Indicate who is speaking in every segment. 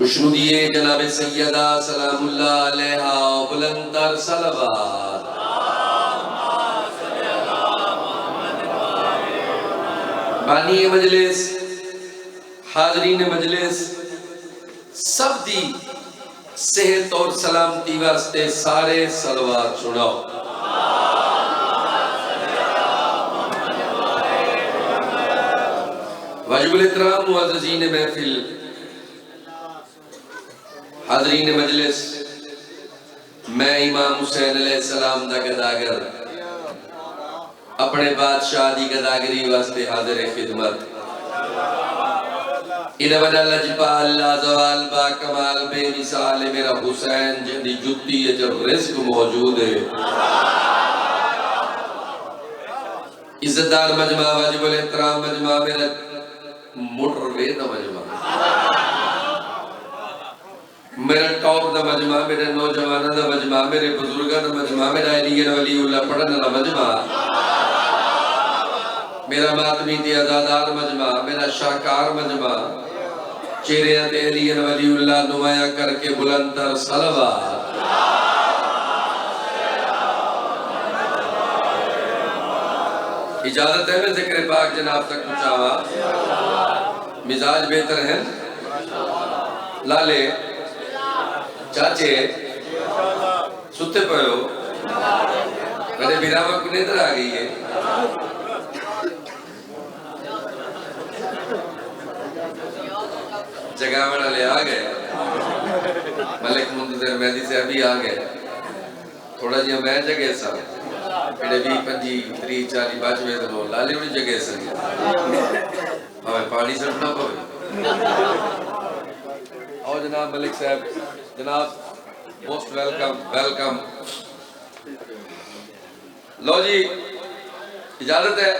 Speaker 1: खुशनुदिए जनाब सैयदा सलामुल्लाह अलैहा बुलंदर सलवात। बानी मजलिस, हाजरीन मजलिस, सब दी सेहत और सलामती वास्ते सारे सलवात सुनाओ। वाजिबुल इहतराम मुअज़्ज़िज़ीन महफिल, हाज़रीन मजलिस, मैं इमाम हुसैन अलैहिस्सलाम दा गदागर अपने बादशाह दी गदागरी वास्ते हाज़िर खिदमत। इदा वडा लजपाल लाज़वाल बा कमाल बेमिसाल मेरा हुसैन जिंदी जुत्ती जब रिज़्क मौजूद है। इज्जतदार मजमा, वाजिबुल इहतराम मजमा, मेरा मोटरवे दा मजमा, मेरा टॉप दा मजमा, मेरे नौजवानों दा मजमा, मेरे बुजुर्गों दा मजमा, मेरा अलीगढ़ वलीउल्लाह पढ़ने वाला मजमा, मेरा मातमी दी अज़ादार मजमा, मेरा शाहकार मजमा, चेहरे ते अलीगढ़ वलीउल्लाह नुमाया करके बुलंदर सलवात। इजाजत है मैं ज़िक्र पाक जनाब तक पहुंचावा। मिजाज बेहतर है लाले चाचे सुते पे हो, मेरे बिरामा को नींद आ गई है। जगावड़ वाले आ गए, मलिक मुंतज़िर मेहदी से अभी आ गए। थोड़ा जिहा मैं जगे सा फिर 20 25 30 40 बचवे तो लाले भी जगे सा हमें पानी सटना पवे। और जनाब मलिक साहब, जनाब मोस्ट वेलकम वेलकम। लो जी इजाजत है।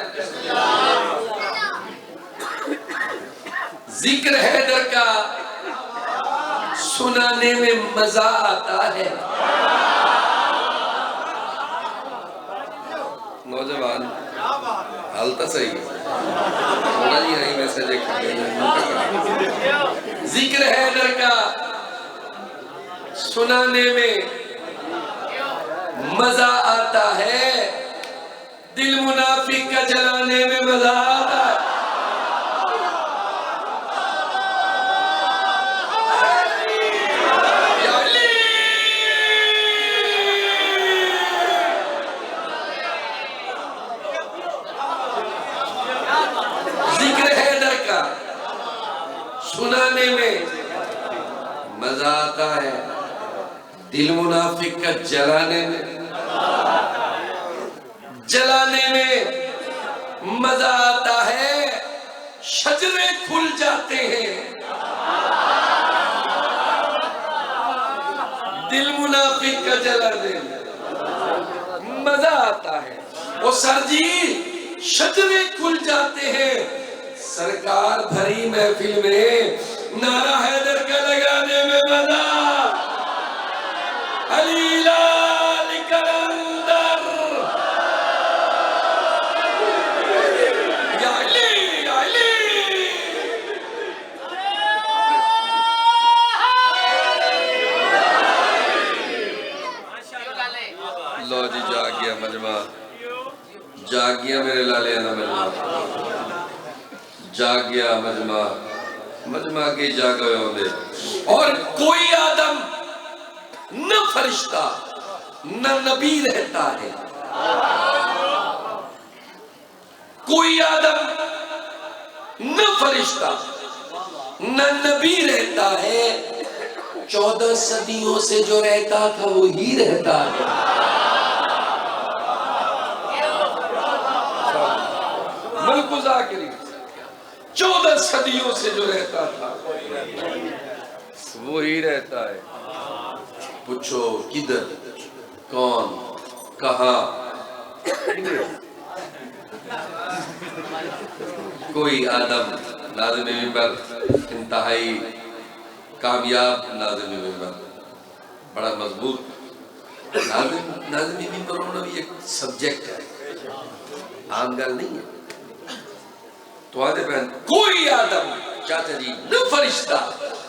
Speaker 1: जिक्र हैदर का सुनाने में मजा आता है। नौजवान हाल तो सही थोड़ा जी नहीं मैसेज जिक्र हैदर का सुनाने में मजा आता है, दिल मुनाफिक का जलाने में मजा आता है। सुनाने में मजा आता है, दिल मुनाफिक का जलाने में मजा आता है, शजरे खुल जाते हैं। दिल मुनाफिक का जलाने में मजा आता है। वो सर जी शजरे खुल जाते हैं। सरकार भरी महफिल में नारा हैदर का लगाने में मजा। अली लाल कलंदर या अली अली। लो जी जाग गया मजमा, जाग गया मेरे लाले ना मजमा, जाग गया मजमा, मजमा के जागे होंगे। और कोई आदम न फरिश्ता न नबी रहता है, कोई आदम न फरिश्ता न नबी रहता है। 14 सदियों से जो रहता था वो ही रहता है। मुल्क ज़ाकिरी 14 सदियों से जो रहता था वो ही रहता है। पूछो किधर, कौन, कहां? कोई आदम नाज़िम मिंबर, इंतहाई कामयाब नाज़िम मिंबर, बड़ा मजबूत नाज़िम मिंबर होना भी एक सब्जेक्ट है, आम गल नहीं है। तो आदे बहन कोई आदम चाचा जी न फरिश्ता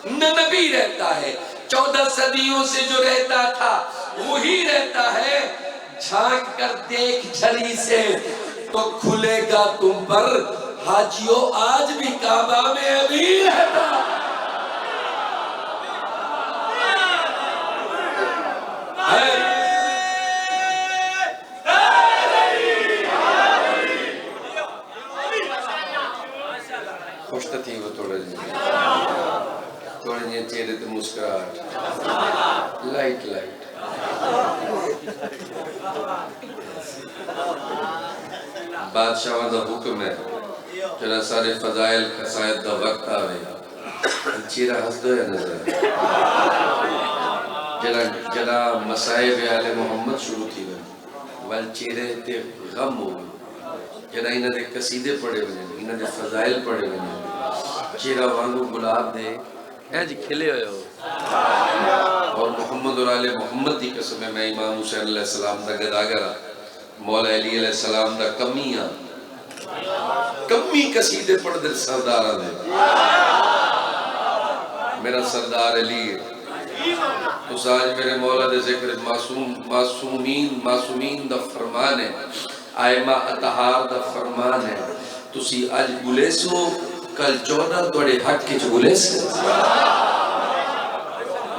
Speaker 1: न नबी रहता है, 14 सदियों से जो रहता था वही रहता है। झांक कर देख झरी से तो खुलेगा तुम पर, हाजियों आज भी काबा में अली रहता। खुश तो थी वो थोड़ा जी चेहरे तो मुस्कुराहट, लाइट लाइट। बादशाह का हुक्म है जरा सारे फजाइल खसायत का वक्त आवे चेहरा हंसदा है नजर, जरा जरा मसाइब आले मोहम्मद शुरू थी वल चेहरे ते गम हो, जरा इन्हां दे कसीदे पढ़े वने, इन्हां दे फजाइल पढ़े वने, चेहरा वांगू गुलाब दे जी खिले हुए हो। और मोहम्मद और आले मोहम्मद की कसम है, मैं इमाम हुसैन अलैहिस्सलाम दा गदागर, मौला अली अलैहिस्सलाम दा कमी आ, कमी कसीदे पढ़दे सरदारां दे। मेरा सरदार अली तो आज मेरे मौला दे जिक्र मासूमीन दा फरमान है, आयमा अतहार दा फरमान है, तुसी आज गुलेसो कल 14 तोड़े हक के गुलेस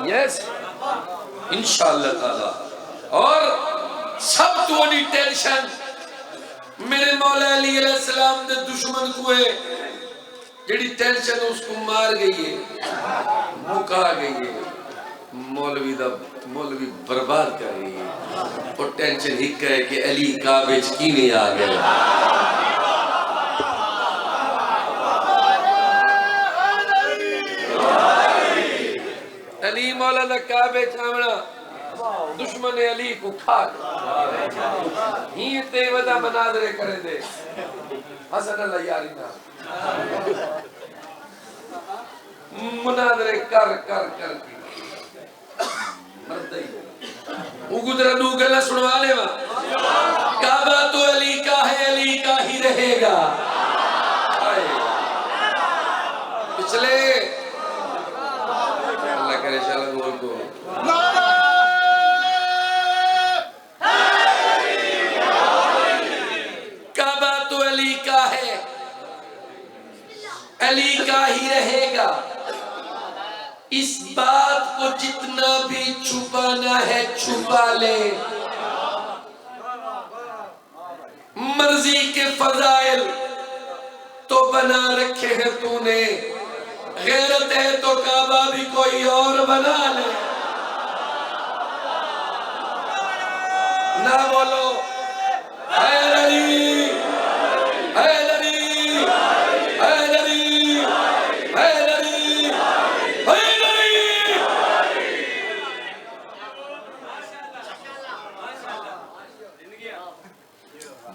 Speaker 1: यस इंशाअल्लाह ताला। और सब तोड़ी टेंशन मेरे मौला अली अलैहिस्सलाम दे दुश्मन को है, जेडी टेंशन उसको मार गई है, मुका गई है, मौलवी बर्बाद कर रही है। और टेंशन ही है कि अली काबे की नहीं आ गया। अली मौला दा काबे चावना दुश्मन अली को खा ही ते वदा मनादरे करे दे हसन अल्लाह यारी ना मुनादरे कर कर कर मरदई वो गुजरा दू गला सुनवा ले वा, काबा तो अली का है, अली का ही रहेगा। पिछले अल्लाह करे शाला बोल को काबा तो अली का है, अली का ही रहेगा। इस बात को जितना भी छुपाना है छुपा ले, मर्जी के फजाइल तो बना रखे हैं तूने, गैरत है तो काबा भी कोई और बना ले। ना बोलो हैदरी हैदरी हैदरी हैदरी हैदरी।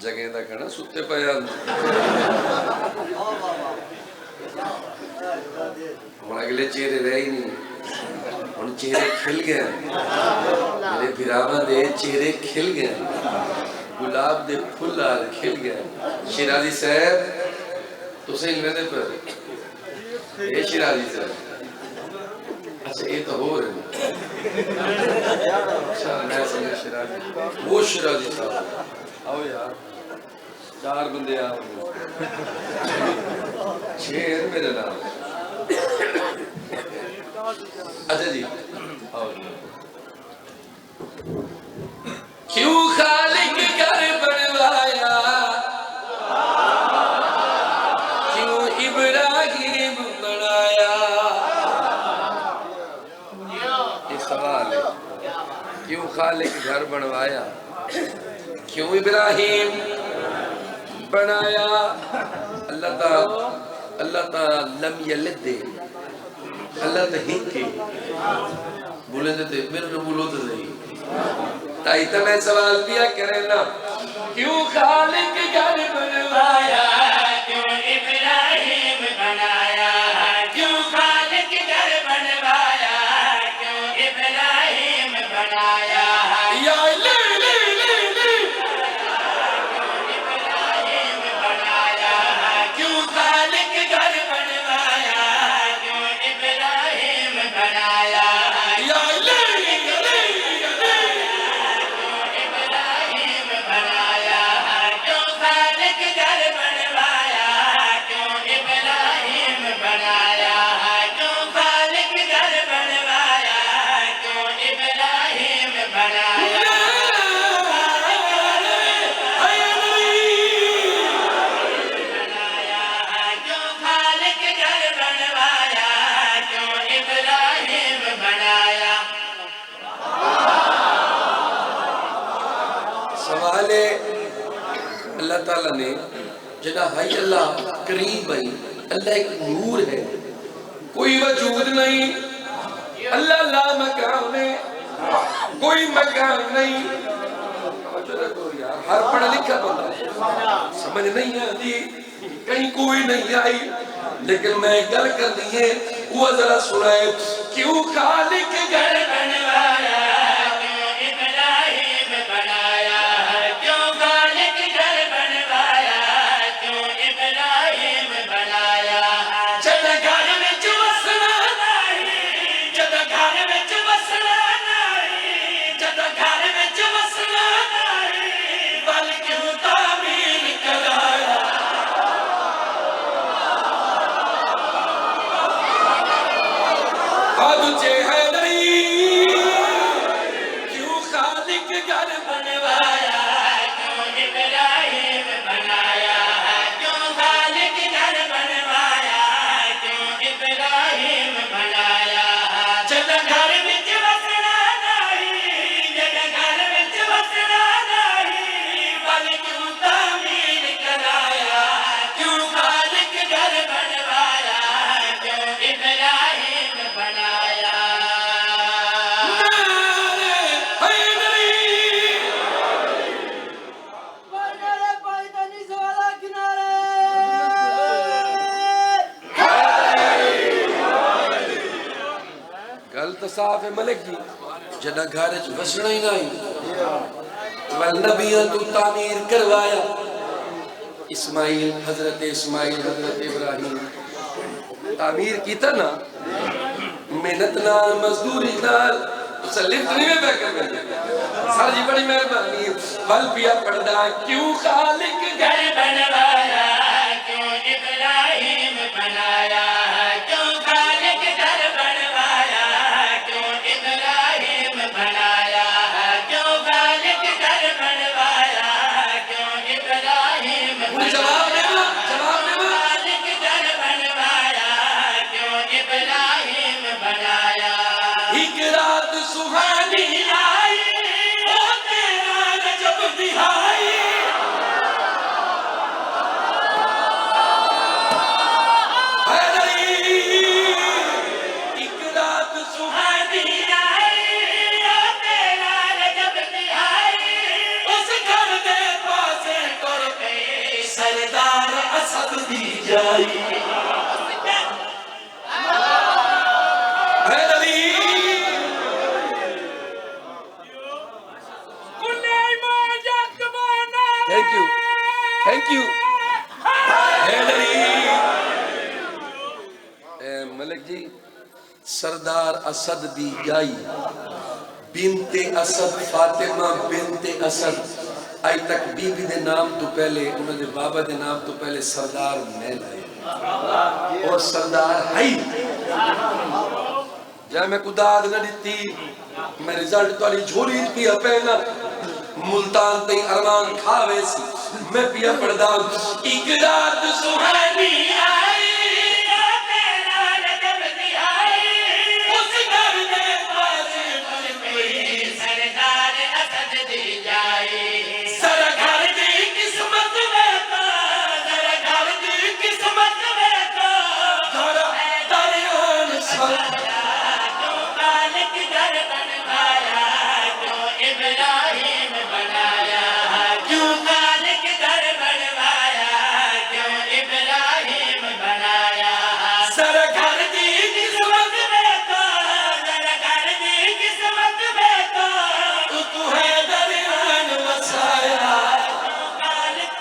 Speaker 1: जगह दा कहना सुते पे अगले चेहरे रहे ही नहीं, उन चेहरे खिल गए, मेरे फिरावा दे चेहरे खिल गए, गुलाब दे फुल खिल गए। शिराजी साहब तुसे इन्हें पर ये शिराजी साहब, अच्छा ये तो हो रहे अच्छा मैं समझ शिराजी वो शिराजी साहब आओ यार, 4 बंदे आओ, 6 मेरे नाम। अच्छा जी आओ। क्यों खालिक घर बनवाया, क्यों इब्राहिम बनाया, ये सवाल है। क्यों खालिक घर बनवाया, क्यों इब्राहिम बनाया। अल्लाह ताला लम यलिद दे, अल्लाह तो हिके बोले थे मेरे को बोलो तो नहीं ताई तो मैं सवाल किया करे ना, क्यों खालिक घर बनवाया,
Speaker 2: क्यों इब्राहिम बनाया, क्यों खालिक घर बनवाया, क्यों इब्राहिम बनाया,
Speaker 1: या ले ले ले ले
Speaker 2: इब्राहिम बनाया, क्यों खालिक घर बनवाया, क्यों इब्राहिम
Speaker 1: अल्लाह ताला ने जदा हाई अल्लाह करीब है, अल्लाह एक नूर है, कोई वजूद नहीं, अल्लाह ला मकान है, कोई मकान नहीं। हर पढ़ा लिखा बंदा समझ नहीं आती, कहीं कोई नहीं आई, लेकिन मैं गल करनी है वो जरा सुनाए। क्यों खालिक घर
Speaker 2: बनवाया, क्यों इब्राहिम बनाया, क्यों खालिक घर बनवाया, क्यों इब्राहिम बनाया। जद घर विच वसना नहीं, जद घर विच वसना नहीं, जद घर विच वसना नहीं, बल क्यों तामीर कराया।
Speaker 1: तुझे है नहीं, क्यों खालिक घर
Speaker 2: बनवाया, क्यों इब्राहिम बनाया, क्यों खालिक घर बनवाया, क्यों इब्राहिम बनाया। जद घर विच वसना नहीं, जद घर विच वसना नहीं, बल क्यों तामीर कराया। क्यों खालिक घर बनवाया, क्यों इब्राहिम बनाया।
Speaker 1: गल तो साफ है मलिक जी, जदा घर च वसना ही नहीं, वल नबियां तू तामीर करवाया। इस्माइल हजरत इब्राहिम तामीर कीता ना, मेहनत नाल मजदूरी नाल, लिफ्ट नहीं में बैकर में सर जी बड़ी मेहरबानी। वल पिया पढ़दा क्यों खालिक
Speaker 2: घर बनवाया, क्यों इब्राहिम बनाया, क्यों खालिक घर बनवाया, क्यों इब्राहिम बनाया, क्यों खालिक घर बनवाया, क्यों इब्राहिम
Speaker 1: जवाब देना,
Speaker 2: जवाब देना। खालिक घर बनवाया, क्यों इब्राहिम बनाया।
Speaker 1: एक रात सुहानी
Speaker 2: आई, ओ तेरा गजब दिहाई।
Speaker 1: एक रात सुहानी
Speaker 2: आई, ओ तेरा गजब दिहाई।
Speaker 1: उस घर दे पासे
Speaker 2: तुर पे सरदार असद दी जाई।
Speaker 1: Thank you, thank you Malik ji. Sardar Asad दी जाई, बिनते असद फातिमा बिनते असद। आज तक बीबी दे नाम तो पहले, उन्होंने बाबा दे नाम तो पहले सरदार मैं लाए, और सरदार है जै मैं कुदाद न दी, मैं रिजल्ट ताली झोली पिया पहना, मुल्तान तई अरमान खावे सी, मैं पिया पढ़दा एक रात सुहानी
Speaker 2: आई, ओ तेरा गजब दिहाई। उस घर दे पासे तुर पे सरदार असद दी जाई। सर घर दी किस्मत में तो, सर घर दी किस्मत में तो,
Speaker 1: दरियान सब
Speaker 2: क्यों खालिक घर बनवाया, क्यों इब्राहिम बनाया, क्यों खालिक घर बनवाया, क्यों इब्राहिम बनाया। सर घर दी किस्मत में तो, सर घर दी किस्मत में तो,
Speaker 1: तू है दरियान वसाया
Speaker 2: क्यों खालिक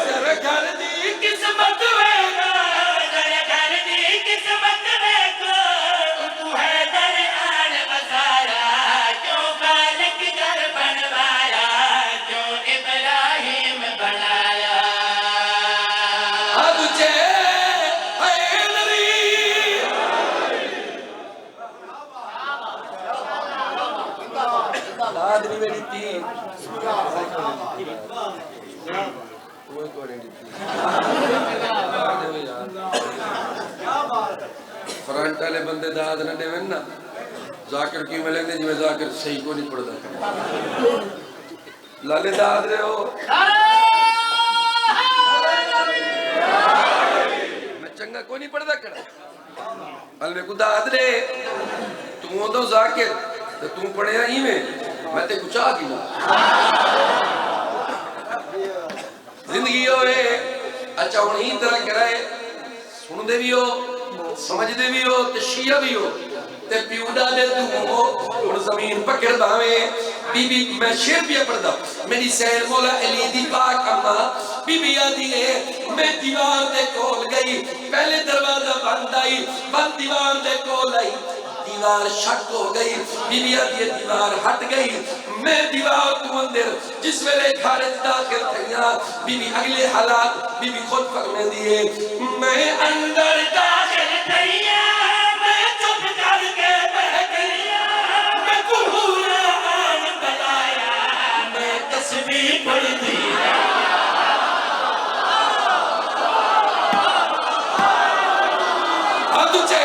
Speaker 1: सरकार दी
Speaker 2: किस्मत में तो, सर घर दी किस्मत में तो, तू है दरियान बसाया। क्यों खालिक घर बनवाया, क्यों इब्राहिम बनाया।
Speaker 1: अब चे हैदरी आदमी मेरी थी वो तो नहीं थी फ्रंट वाले बंदे दाद न देवन ना जाकिर की में लगते जिम्मे जाकिर सही को नहीं पढ़ता लाले दाद रहे हो मैं चंगा को नहीं पढ़ता कड़ा अलवे को दाद रे तुम हो तो जाकिर तो तुम पढ़े ही में मैं ते कुछ आ गिला जिंदगी होए अच्छा हुन ही तरह कराए सुनदे भी हो समझदे भी हो ते शिया भी हो ते प्यूडा दे तू हो हुन जमीन पकड़ भावे बीबी मैं शेर भी पढ़दा मेरी सैर मौला अली दी पाक अम्मा बीबी आदी है मैं दीवार दे कोल गई पहले दरवाजा बंद आई बंद दीवार दे कोल आई दीवार शक हो गई बीबी आदी दीवार हट गई मैं दीवार तू अंदर जिस वेले खारिज दाखिल थैया बीबी अगले हालात बीबी खुद फरमे दिए मैं अंदर दाखिल थैया मैं चुप करके बह गया मैं कुरान बनाया मैं तस्बीह पढ़ दिया अब तुझे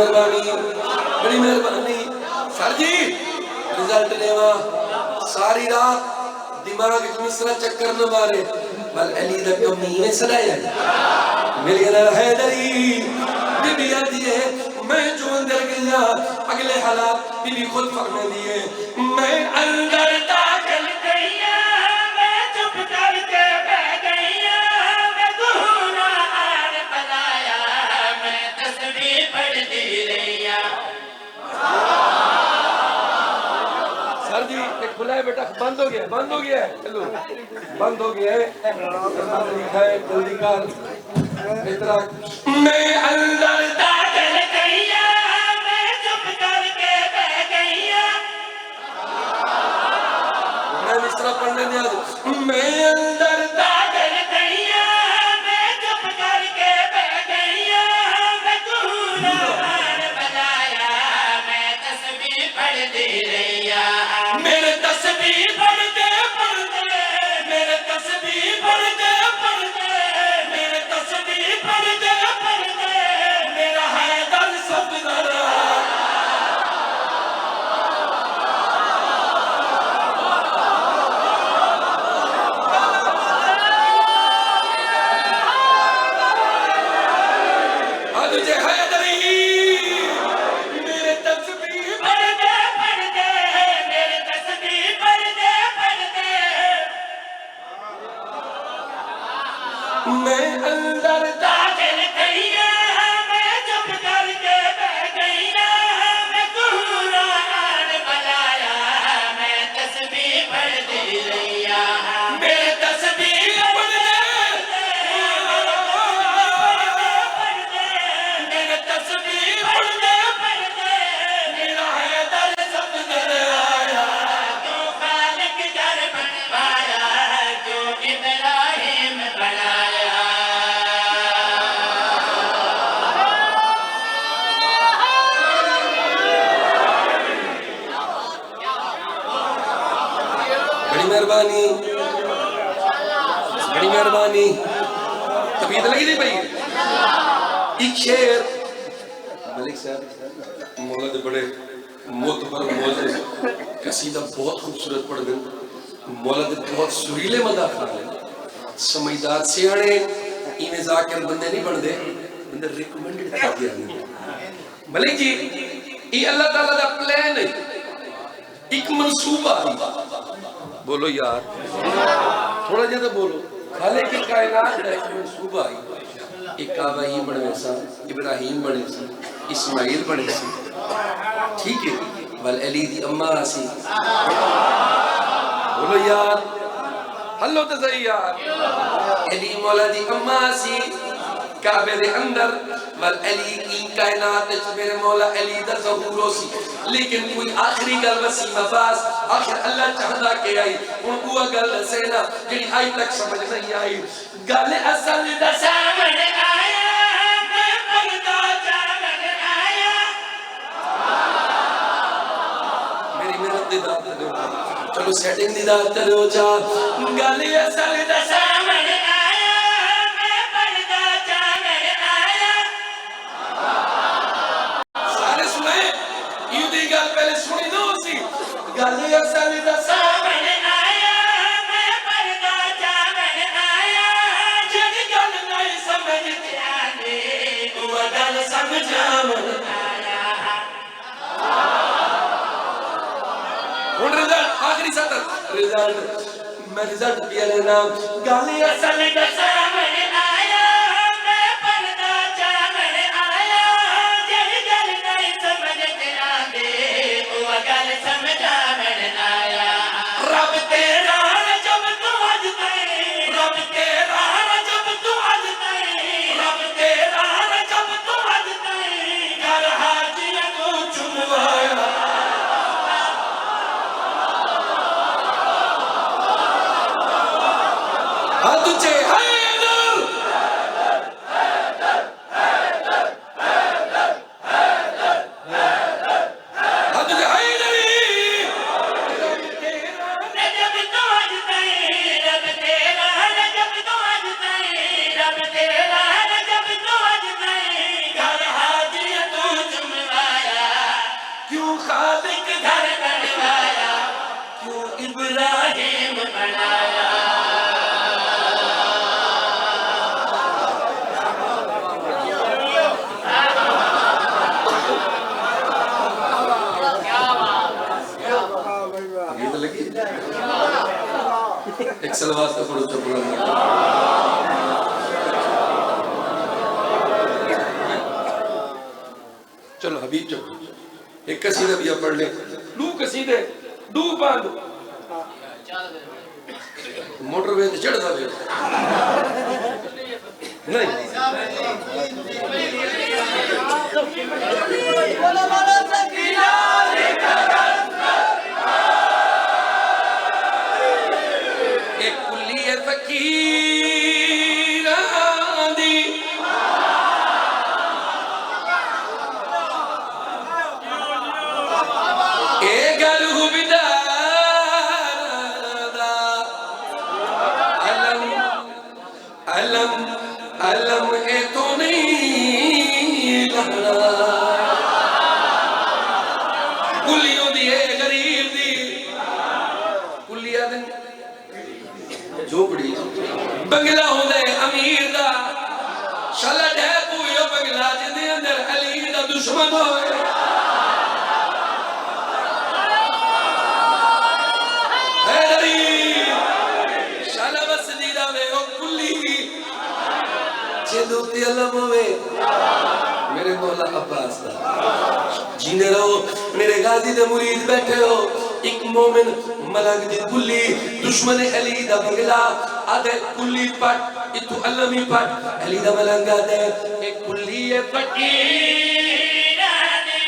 Speaker 1: बड़ी मेहरबानी सर जी रिजल्ट लेवा सारी रात दिमाग मिसरा चक्कर न मारे बल अली दा कमी में सलाया मेरे ना हैदरी बीबी आती है मैं जो अंदर गया अगले हालात बीबी खुद फरमा दिए मैं अंदर दाखिल गया मैं चुप करके बह गया मैं कुरान बनाया मैं तस्बीह पढ़ दी रैया सर जी एक खुला है बेटा बंद हो गया है चलो बंद हो गया है जल्दी कर इतना मैं अंदर दाखिल गया मैं चुप करके बह गया मैं मिसरा पढ़ने दिया मैं अंदर दाखिल गया मैं चुप करके बह गया मैं कुरान बनाया मैं तस्बीह पढ़ दी रैया मेरे तस्बीह पढ़ते पढ़ते मेरे तस्बीह पढ़ते पढ़ते मेरे तस्बीह पढ़ते पढ़ते मेरा हैदर सपना तुझे हैदरी मेरे तस्बीह पढ़ते पढ़ते मेरे तस्बीह पढ़ते पढ़ते मैं अंदर दाखिल गया मैं चुप करके बह गया मैं कुरान बनाया मैं तस्बीह पढ़ दी रैया मेरे तस्बीह पढ़ते मेरे तस्बीह पढ़ते पढ़ते मेरा हैदर सपना आया जो खालिक घर बनवाया जो इब्राहिम बनाया बड़ी मेहरबानी तबीयत लगी थी भाई एक शेर मलिक साहब मौला दे बड़े मोतबर मौजे कसीदा बहुत खूबसूरत पढ़ दे मौला दे बहुत सुरीले मदा खाने समझदार सियाने इन्हें जाकर बंदे नहीं बनते बंदे रिकमेंडेड कर दिया मलिक जी ये अल्लाह ताला दा प्लान है एक मंसूबा बोलो यार थोड़ा ज्यादा बोलो खाले की कायनात का एक मंसूबा है एक काबाही बने सा इब्राहिम बने सी इस्माइल बने सी ठीक है बल अली दी अम्मा सी बोलो यार हल्लो तो सही यार अली मौला दी अम्मा सी काबे दे अंदर वल अली की कायनात मेरे मौला अली दा ज़हूर सी लेकिन कोई आखिरी गल वसीम अब्बास आखिर अल्लाह चाहता के आई हुन वो गल सेना जेडी आज तक समझ नहीं आई गल असल दा सामने आया मैं पर्दा जावन आया मेरी मेहनत दे दात दे चलो अब सेटिंग दी दात करो जा गाली असल दसा
Speaker 2: सामने आया मैं पर्दा चावल आया
Speaker 1: सारे सुने यूदी गल पहले सुनी दो सी गाली असल दसा
Speaker 2: सामने आया मैं पर्दा चावल आया जग गल नहीं समझ आने वो गल समझावन आया
Speaker 1: हुन रिजल्ट आखिरी सतर रिजल्ट मैं रिजल्ट पिया लेना गाली
Speaker 2: असल सामने आया मैं पर्दा चावल आया जग गल नहीं समझ आने वो गल समझावन आया रब तेरा जब तू अज तई रब तेरा जब तू अज तई रब तेरा जब तू अज तई घर हाजिया को चुमवाया
Speaker 1: हाथ ऊंचे हैदर हाथ ऊंचे हैदरी
Speaker 2: जब तू अज तई रब तेरा जब तू अज तई रब तेरा जब तू अज तई घर हाजिया को चुमवाया
Speaker 1: क्यों खालिक
Speaker 2: घर बनवाया क्यों इब्राहिम बनाया
Speaker 1: ये तो लगी एक सलवार का पढ़ो चपड़ा चलो हबीब चलो एक कसीदा भी आप पढ़ ले दू कसीदे दू बंद मोटरवे ते चढ़दा वे नहीं एक कुल्ली फकीरां दी ए गल हुबदार दा अलम अलम अलम ए तो नहीं लहरा कुलियों दी ए गरीब दी कुलिया दिन झोपड़ी बंगला होंदे अमीर दा शाला ढे पूयो बंगला जिदे अंदर अली दा दुश्मन होए हैदरी शाला बसदी दा वे ओ कुली जिदो ते अलम होवे मेरे मौला अब्बास दा जीने रहो मेरे गाजी दे मुरीद बैठे हो एक मोमिन मलंग दी कुली दुश्मन अली दा बंगला आदे कुली पट इतु अलमी पट अली दा मलंग आदे एक कुली ए
Speaker 2: फकीरा दी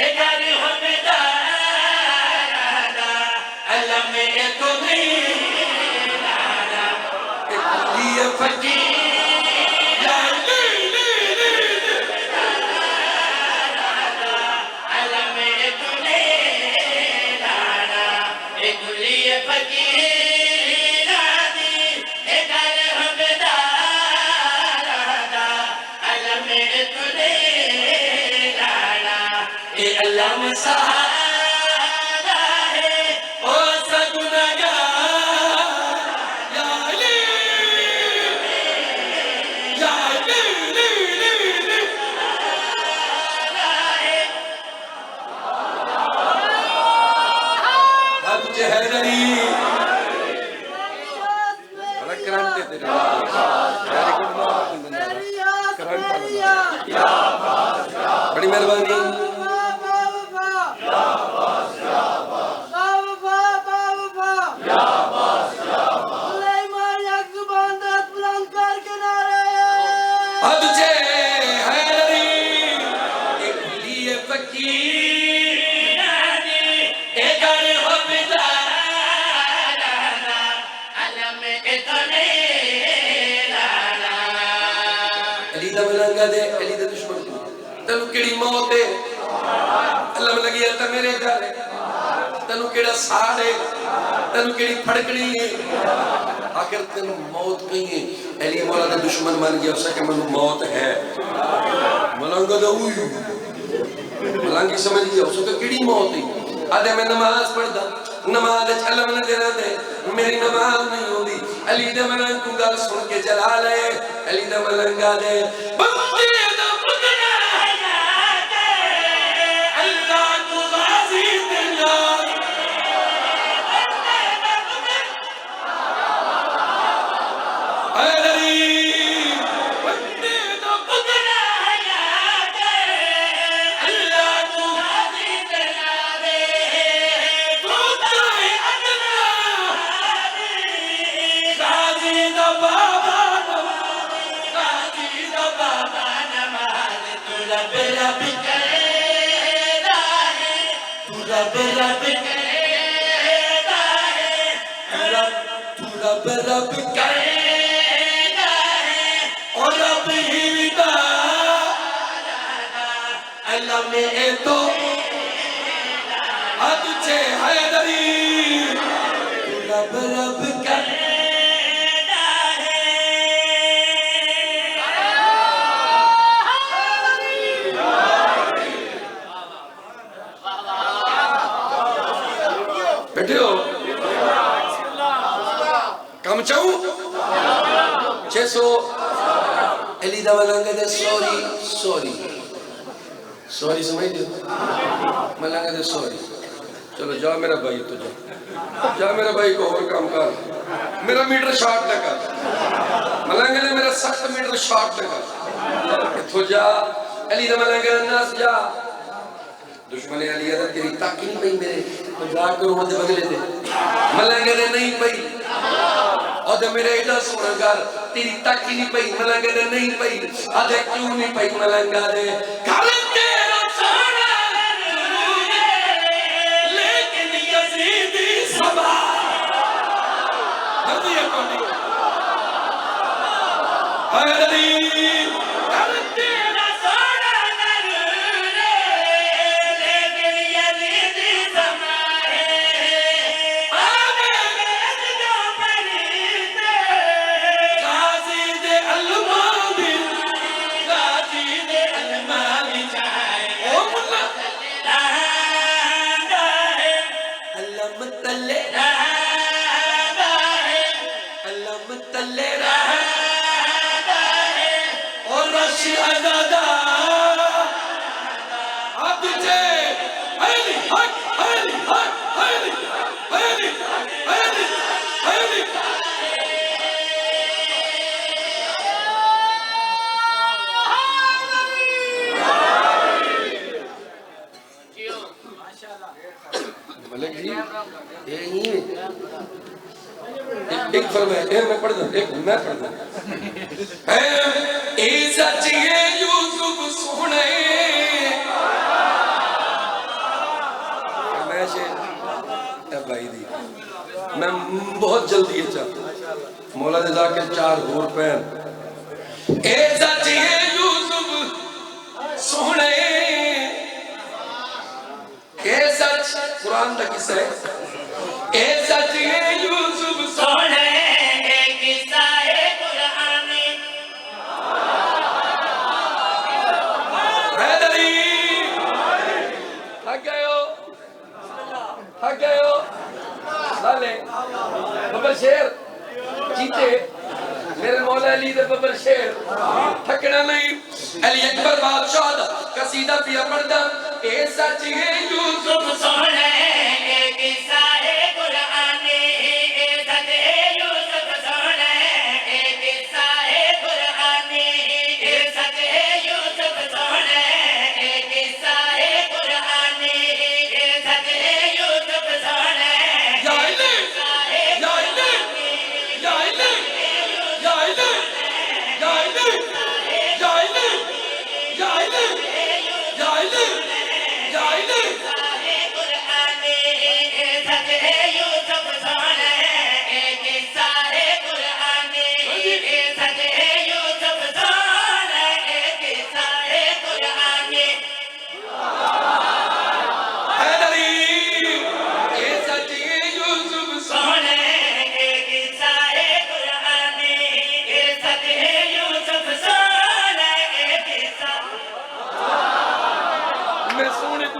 Speaker 2: ए घर हुबदार अलम ए तो नहीं लाना
Speaker 1: एक कुली ए फकीर
Speaker 2: अलम ए तो नहीं लाना ए कुली फकीरा दी ए घर हुबदार अलम ए तो नहीं लाना ए अलम सहारा है ओ
Speaker 1: सगुनगार या अली या अली अब जे हैदरी बड़ा करंट है तेरे वेरी गुड करंट बड़ी मेहरबानी अब जे हैदरी एक लिए फकीर
Speaker 2: ए घर हुबदार अलम ए तो नहीं लाना
Speaker 1: अली दा मलंगा दे अली दे दुश्मन तेनू केड़ी मौत है अलम लगी है ता मेरे घर तेनू केड़ा साड़ है, तेनू केड़ी फड़कनी है, आखिर तेनू मौत कही है। अली मौला का दुश्मन बन गया, उसका कि मैनू मौत है। मलंगा तो मलंगी समझ गया, उसको केड़ी मौत है। आदे मैं नमाज पढ़दा, नमाज अलम न देना दे, मेरी नमाज नहीं होती। अली दे मलंग को गल सुन के जला ले, अली दे मलंगा दे बंदे दा पुतना अल्लाह को गाजी दिला रब करेगा है और रब ही विदा अल्लाह में तो तुझे हैदरी रब रब करेगा है। बैठे हो कम चाहूं 600 अली दा मलंगा दे सॉरी सॉरी सॉरी समझ लो मलंगा दे सॉरी। चलो जाओ मेरा भाई, तो जा मेरा भाई को और काम कर, मेरा मीटर शॉर्ट लगा मलंगा ने मेरा 7 मीटर शॉर्ट लगा। इथों जा अली दा मलंगा नास जा दुश्मन अली दा तेरी ताकी नहीं पई मेरे तो जा करो मत बगले दे मलंगा ने नहीं पई आधे मेरे एडा सोना घर तेरी ताकी नहीं पई मलंगा दे नहीं पई आधे क्यों नहीं पई मलंगा दे घर तेरा सोना लेकिन यजीदी सबा हदी है कौन हैदरी घर तेरा सोना लेकिन यजीदी सबा एक फरमाए मैं पढ़ दूं एक मैं पढ़ दूं ए सचिए यूसुफ सोने मैं से भाई दी मैं बहुत जल्दी है चा मौला दे जाके 4 और पैन ए सचिए यूसुफ सोने ए सच कुरान का किस्सा है ए सचिए यूसुफ सोने शेर जीते मेरे मौला अली दे बबर शेर थकना नहीं अली अकबर बादशाह दा कसीदा पिया पढ़दा ए सच है यूसुफ सोने ए किस्सा है कुरानी ए सच है यूसुफ सोने ए किस्सा है कुरानी ए सच है यूसुफ सोने ए किस्सा है कुरानी ए सच है यूसुफ सोने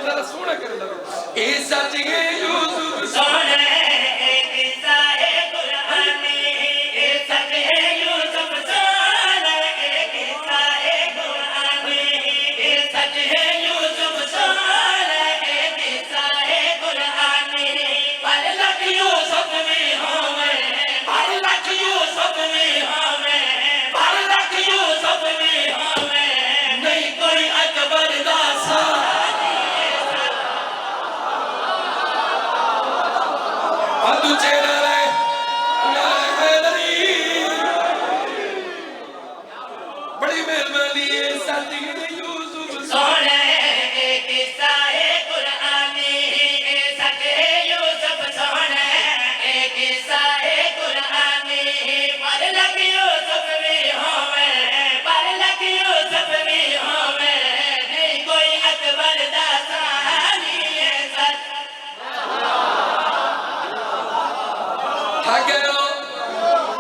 Speaker 1: जरा सोना कर लो ए सच है यूसुफ
Speaker 2: सोने किस्सा है कुरानी ए सच है यूसुफ सोने किस्सा है कुरानी ए सच है यूसुफ सोने किस्सा है कुरानी पर लख यूसुफ में होवे पर लख यूसुफ में होवे पर लख यूसुफ में होवे नहीं कोई अकबर दा
Speaker 1: तू चेहरा रे बड़ी मेहरबानी है साथी यूसुफ
Speaker 2: सोने किस्सा है कुरानी सच है यूसुफ सोने किस्सा है कुरानी पर लख यूसुफ भी होवे पर लख यूसुफ भी होवे नहीं कोई अकबर दा सानी है सच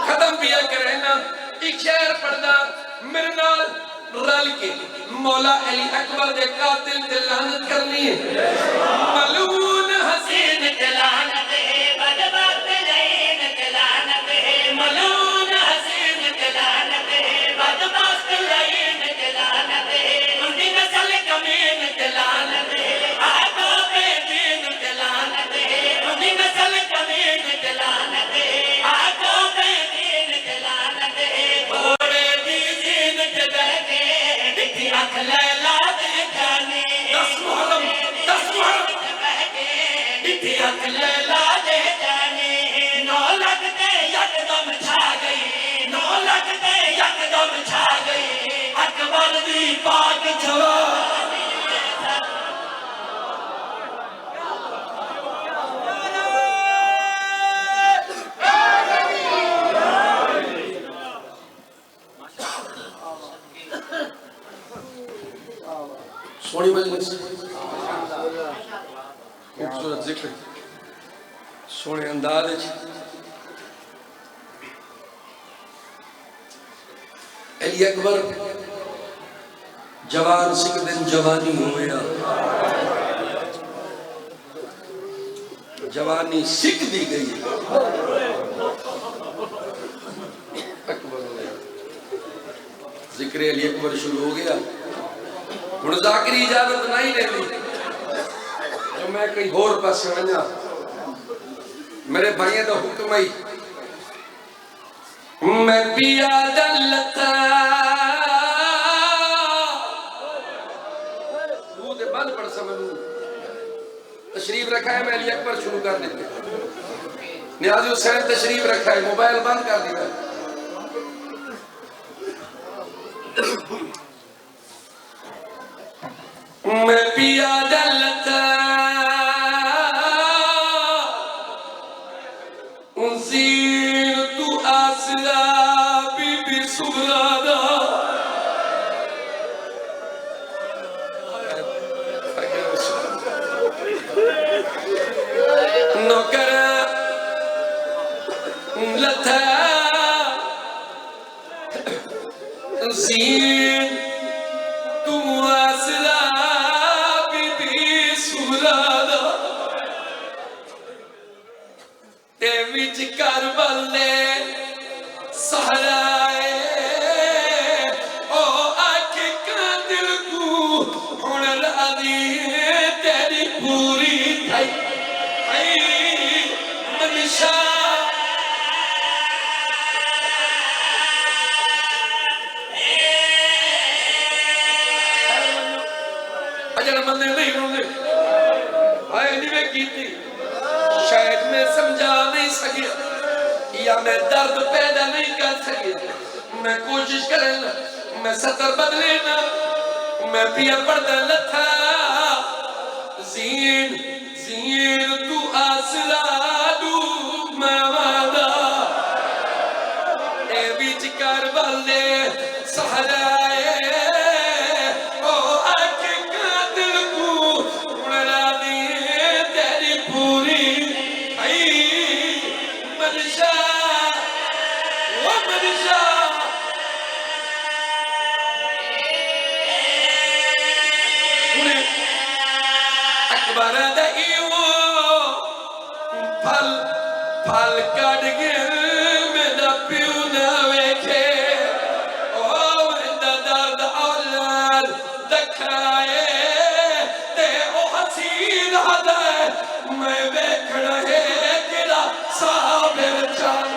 Speaker 1: खत्म पिया करे ना एक शेर पढ़ना मेरे नाल रल के मौला अली अकबर दे कातिल ते लानत करनी है मलून हसीन
Speaker 2: ते लानत है बदबख्त लईन ते लानत है मलून हसीन ते लानत है बदबख्त लईन ते लानत है उनकी नस्ल कमीन ते लानत है आका पे दीन ते लानत है उनकी नस्ल कमीन ते लानत है आका पे दीन ते लानत है घोड़े दी जीन ते बहके दिखी अख लैला दे जाने
Speaker 1: 10 मुहर्रम
Speaker 2: इतिहास लैला दे जाने 9 लगते यकदम छा गई 9 लगते यकदम छा गई अकबर दी पाक जवानी
Speaker 1: सोनी मजलिस खूबसूरत जिक्र सोने अंदाज अली अकबर जवान सिख दिन जवानी होया जवानी सिख दी गई अकबर जिक्र अली अकबर शुरू हो गया हुण जाकिरी इजाजत नहीं देती जो मैं कहीं होर पास वना मेरे भाइयों का हुक्म आई मैं पिया दलता तू ते बंद पड़ समझू तशरीफ रखा है मैं अली अकबर शुरू कर देते नियाज़ी हुसैन तशरीफ रखा है मोबाइल बंद कर दिया मैं पिया दलता उनसीर तू आसरा बीबी सुगरादा नौकर लता उनसीर तू आसरा बीबी सुगरादा ते विच करबल दे सहराए ओ आख का दिल को हुण राजी तेरी पूरी थई आई मनीषा अजर मंदिर नहीं रोंदे आए नहीं मैं कीती शायद मैं समझा नहीं सकिया या मैं दर्द पैदा नहीं कर सकिया मैं कोशिश करें मैं सतर बदले ना मैं पिया पर्दा लथा जीन जीन तू आसरा दू मावादा ए बीच करबल दे सहराए ओ आख का दिल को उड़ा दी तेरी पूरी आई मनीषा वो मनीषा अकबर दा इयो फल फल कट के मेरा प्यू ना वेखे ओ मेरा दर्द औलाद दखाए ते ओ हसीन हदा मैं वेखना है तेरा साबिर चन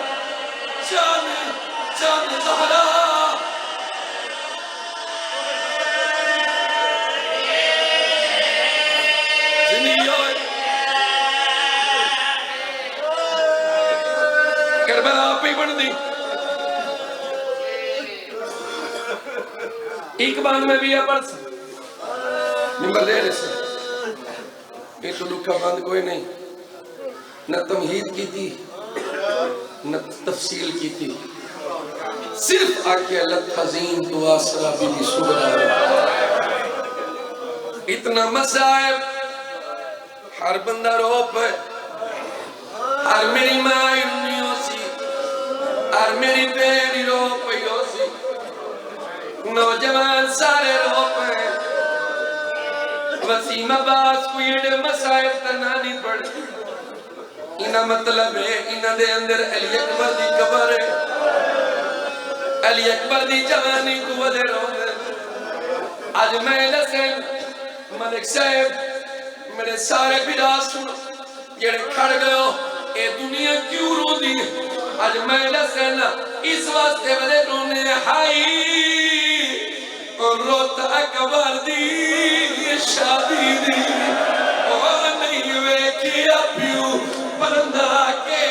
Speaker 1: चन चन ज़हरा करबला पे बढ़ दी एक बार में भी पर्स निम्बर ले रहे ये तो लुका बंद कोई नहीं न तमहीद की थी न तफसील की थी सिर्फ आके लतज़ीन तो आसरा भी सुबह इतना मसाइब हर बंदा रो पे हर मेरी माँ और मेरी बेटी रो पयोसी नौजवान सारे रो पे वसीम अब्बास को ये मसाइब तनानी पड़ इना मतलब है इना दे अंदर अली अकबर दी कब्र है अली अकबर दी जवानी को वदे रो आज मैं लसन मलिक साहब मेरे सारे बिरा सुन जेड़े खड़ गयो ए दुनिया क्यों रोदी आज मैं लसन इस वास्ते वदे रोने हाई और रोता अकबर दी शादी दी ओ नहीं वेखिया प्यू बंदा के